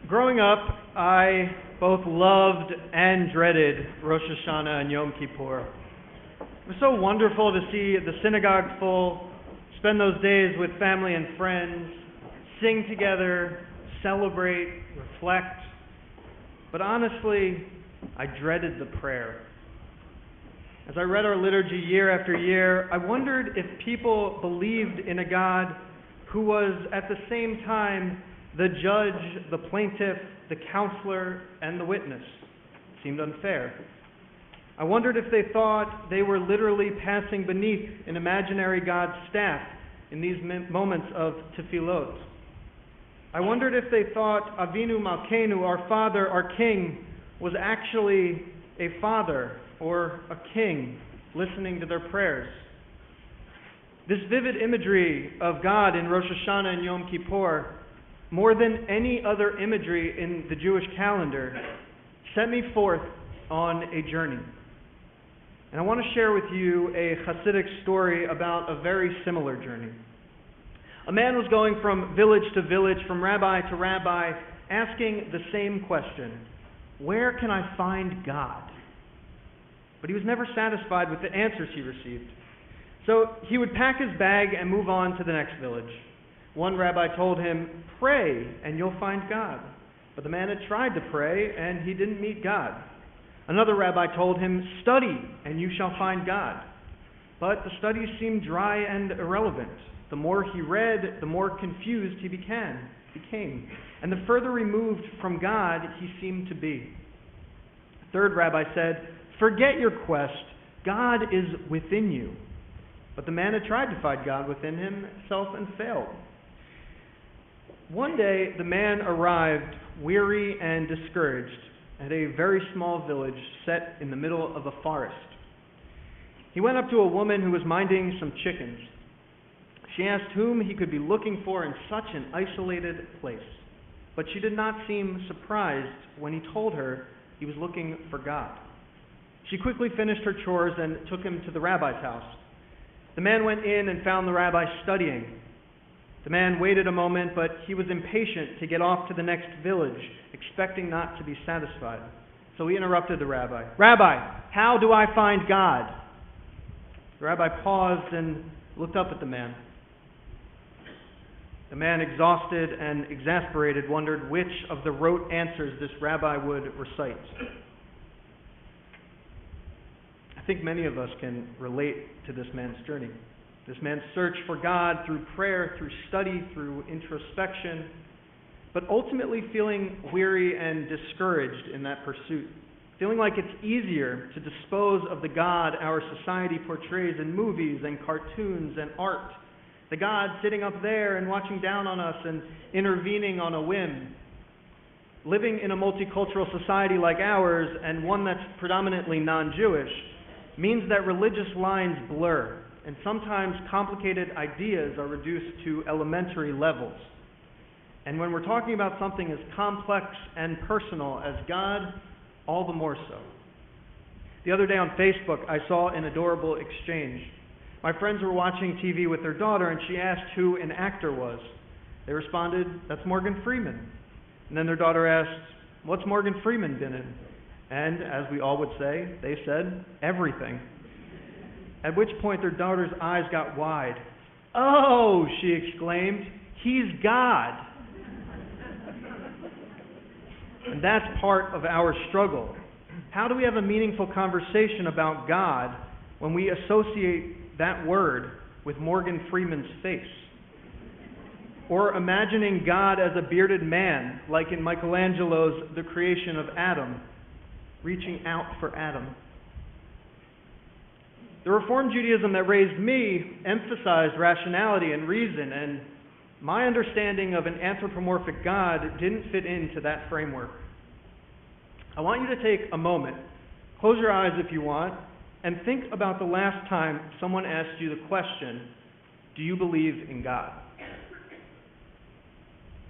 Growing up, I both loved and dreaded Rosh Hashanah and Yom Kippur. It was so wonderful to see the synagogue full, spend those days with family and friends, sing together, celebrate, reflect. But honestly, I dreaded the prayer. As I read our liturgy year after year, I wondered if people believed in a God who was at the same time the judge, the plaintiff, the counselor, and the witness. It seemed unfair. I wondered if they thought they were literally passing beneath an imaginary God's staff in these moments of tefillot. I wondered if they thought Avinu Malkeinu, our Father, our King, was actually a father or a king listening to their prayers. This vivid imagery of God in Rosh Hashanah and Yom Kippur, more than any other imagery in the Jewish calendar, set me forth on a journey. And I want to share with you a Hasidic story about a very similar journey. A man was going from village to village, from rabbi to rabbi, asking the same question: where can I find God? But he was never satisfied with the answers he received. So he would pack his bag and move on to the next village. One rabbi told him, "Pray and you'll find God." But the man had tried to pray and he didn't meet God. Another rabbi told him, "Study and you shall find God." But the studies seemed dry and irrelevant. The more he read, the more confused he became. And the further removed from God he seemed to be. A third rabbi said, "Forget your quest. God is within you." But the man had tried to find God within himself and failed. One day, the man arrived, weary and discouraged, at a very small village set in the middle of a forest. He went up to a woman who was minding some chickens. She asked whom he could be looking for in such an isolated place. But she did not seem surprised when he told her he was looking for God. She quickly finished her chores and took him to the rabbi's house. The man went in and found the rabbi studying. The man waited a moment, but he was impatient to get off to the next village, expecting not to be satisfied. So he interrupted the rabbi. "Rabbi, how do I find God?" The rabbi paused and looked up at the man. The man, exhausted and exasperated, wondered which of the rote answers this rabbi would recite. I think many of us can relate to this man's journey. This man's search for God through prayer, through study, through introspection, but ultimately feeling weary and discouraged in that pursuit, feeling like it's easier to dispose of the God our society portrays in movies and cartoons and art, the God sitting up there and watching down on us and intervening on a whim. Living in a multicultural society like ours, and one that's predominantly non-Jewish, means that religious lines blur, and sometimes complicated ideas are reduced to elementary levels. And when we're talking about something as complex and personal as God, all the more so. The other day on Facebook, I saw an adorable exchange. My friends were watching TV with their daughter, and she asked who an actor was. They responded, "That's Morgan Freeman." And then their daughter asked, "What's Morgan Freeman been in?" And, as we all would say, they said, "Everything." At which point their daughter's eyes got wide. "Oh," she exclaimed, "he's God." And that's part of our struggle. How do we have a meaningful conversation about God when we associate that word with Morgan Freeman's face? Or imagining God as a bearded man, like in Michelangelo's The Creation of Adam, reaching out for Adam. The Reform Judaism that raised me emphasized rationality and reason, and my understanding of an anthropomorphic God didn't fit into that framework. I want you to take a moment, close your eyes if you want, and think about the last time someone asked you the question, "Do you believe in God?"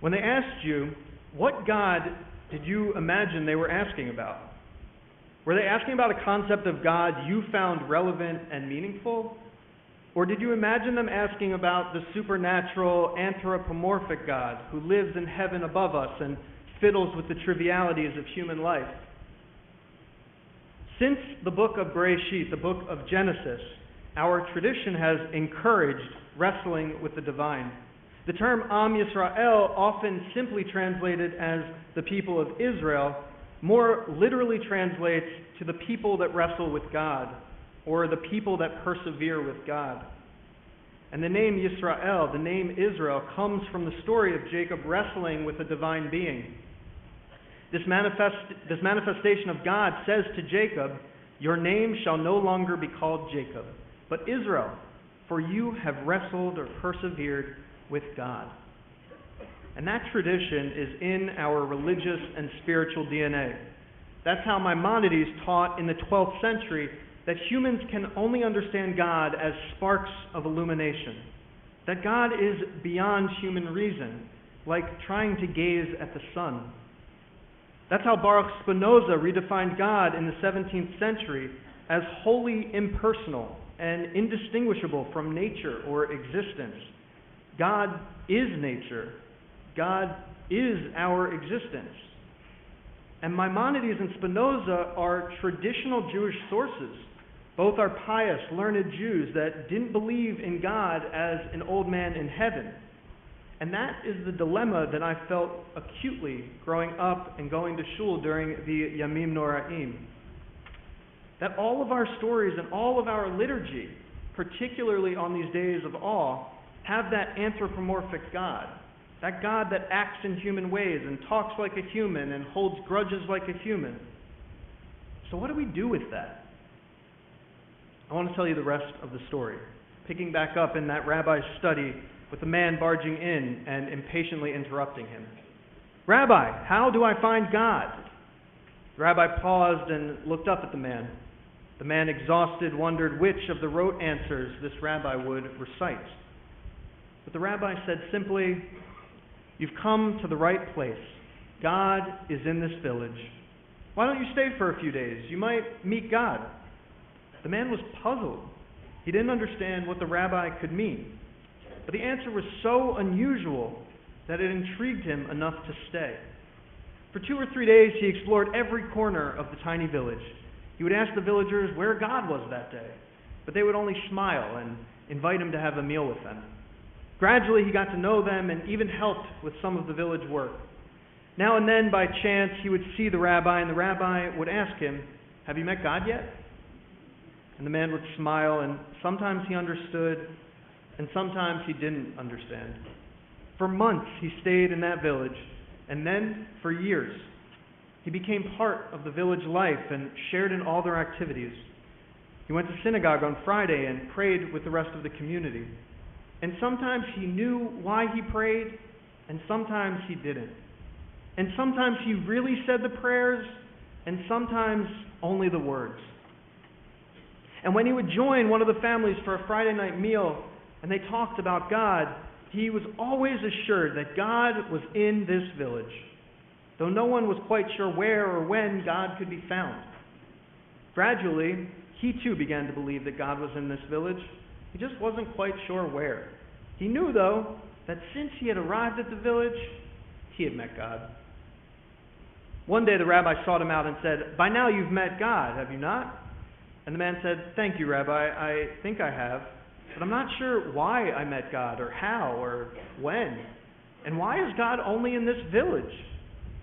When they asked you, what God did you imagine they were asking about? Were they asking about a concept of God you found relevant and meaningful? Or did you imagine them asking about the supernatural, anthropomorphic God who lives in heaven above us and fiddles with the trivialities of human life. Since the book of Bereshit, the book of Genesis, our tradition has encouraged wrestling with the divine. The term Am Yisrael, often simply translated as the people of Israel, more literally translates to the people that wrestle with God, or the people that persevere with God. And the name Yisrael, the name Israel, comes from the story of Jacob wrestling with a divine being. This manifestation of God says to Jacob, "Your name shall no longer be called Jacob, but Israel, for you have wrestled or persevered with God." And that tradition is in our religious and spiritual DNA. That's how Maimonides taught in the 12th century that humans can only understand God as sparks of illumination, that God is beyond human reason, like trying to gaze at the sun. That's how Baruch Spinoza redefined God in the 17th century as wholly impersonal and indistinguishable from nature or existence. God is nature. God is our existence. And Maimonides and Spinoza are traditional Jewish sources. Both are pious, learned Jews that didn't believe in God as an old man in heaven. And that is the dilemma that I felt acutely growing up and going to shul during the Yamim Noraim. That all of our stories and all of our liturgy, particularly on these days of awe, have that anthropomorphic God. That God that acts in human ways and talks like a human and holds grudges like a human. So what do we do with that? I want to tell you the rest of the story, picking back up in that rabbi's study with the man barging in and impatiently interrupting him. "Rabbi, how do I find God?" The rabbi paused and looked up at the man. The man, exhausted, wondered which of the rote answers this rabbi would recite. But the rabbi said simply, "You've come to the right place. God is in this village. Why don't you stay for a few days? You might meet God." The man was puzzled. He didn't understand what the rabbi could mean. But the answer was so unusual that it intrigued him enough to stay. For 2 or 3 days, he explored every corner of the tiny village. He would ask the villagers where God was that day, but they would only smile and invite him to have a meal with them. Gradually, he got to know them and even helped with some of the village work. Now and then, by chance, he would see the rabbi, and the rabbi would ask him, "Have you met God yet?" And the man would smile, and sometimes he understood, and sometimes he didn't understand. For months, he stayed in that village, and then for years. He became part of the village life and shared in all their activities. He went to synagogue on Friday and prayed with the rest of the community. And sometimes he knew why he prayed, and sometimes he didn't. And sometimes he really said the prayers, and sometimes only the words. And when he would join one of the families for a Friday night meal, and they talked about God, he was always assured that God was in this village, though no one was quite sure where or when God could be found. Gradually, he too began to believe that God was in this village. He just wasn't quite sure where. He knew, though, that since he had arrived at the village, he had met God. One day the rabbi sought him out and said, "By now you've met God, have you not?" And the man said, "Thank you, Rabbi, I think I have, but I'm not sure why I met God, or how, or when. And why is God only in this village?"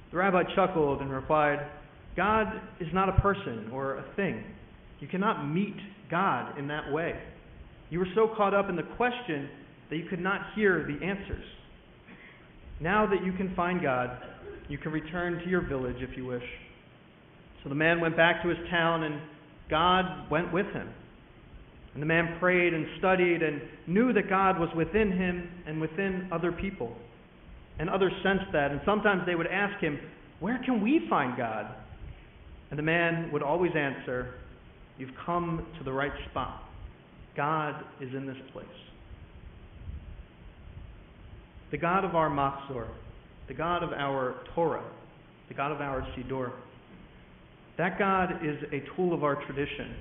The rabbi chuckled and replied, "God is not a person or a thing. You cannot meet God in that way. You were so caught up in the question that you could not hear the answers. Now that you can find God, you can return to your village if you wish." So the man went back to his town, and God went with him. And the man prayed and studied and knew that God was within him and within other people. And others sensed that, and sometimes they would ask him, "Where can we find God?" And the man would always answer, "You've come to the right spot. God is in this place." The God of our Machzor, the God of our Torah, the God of our Siddur, that God is a tool of our tradition,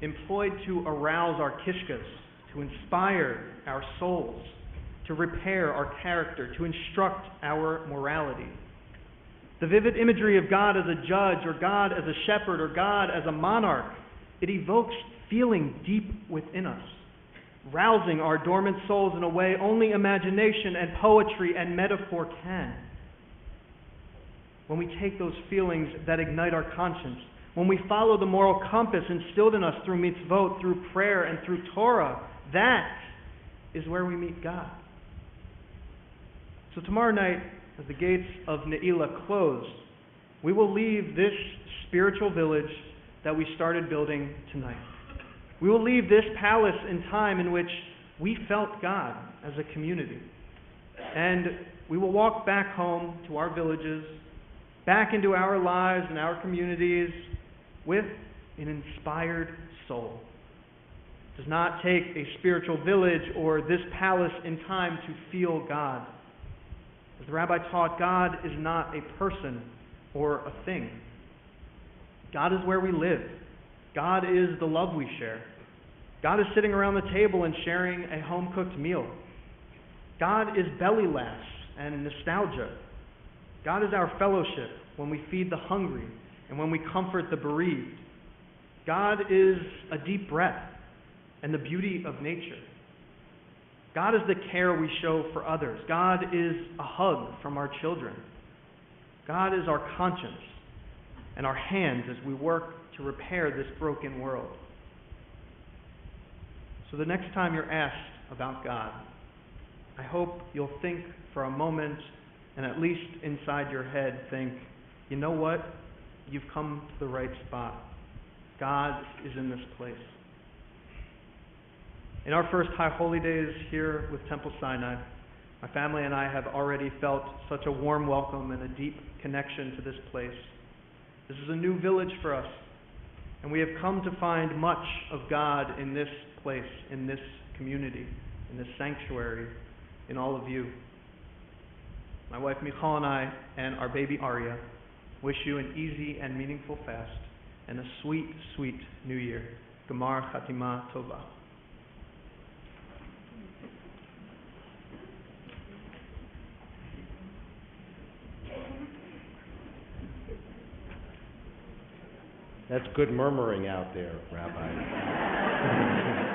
employed to arouse our kishkas, to inspire our souls, to repair our character, to instruct our morality. The vivid imagery of God as a judge, or God as a shepherd, or God as a monarch, it evokes feeling deep within us, rousing our dormant souls in a way only imagination and poetry and metaphor can. When we take those feelings that ignite our conscience, when we follow the moral compass instilled in us through mitzvot, through prayer, and through Torah, that is where we meet God. So tomorrow night, as the gates of Ne'ilah close, we will leave this spiritual village that we started building tonight. We will leave this palace in time in which we felt God as a community. And we will walk back home to our villages, back into our lives and our communities with an inspired soul. It does not take a spiritual village or this palace in time to feel God. As the rabbi taught, God is not a person or a thing. God is where we live. God is the love we share. God is sitting around the table and sharing a home-cooked meal. God is belly laughs and nostalgia. God is our fellowship when we feed the hungry and when we comfort the bereaved. God is a deep breath and the beauty of nature. God is the care we show for others. God is a hug from our children. God is our conscience and our hands as we work to repair this broken world. So the next time you're asked about God, I hope you'll think for a moment and at least inside your head think, you know what? You've come to the right spot. God is in this place. In our first High Holy Days here with Temple Sinai, my family and I have already felt such a warm welcome and a deep connection to this place. This is a new village for us, and we have come to find much of God in this place, in this community, in this sanctuary, in all of you. My wife Michal and I and our baby Arya wish you an easy and meaningful fast and a sweet, sweet New Year. Gemar Chatima Tova. That's good murmuring out there, Rabbi.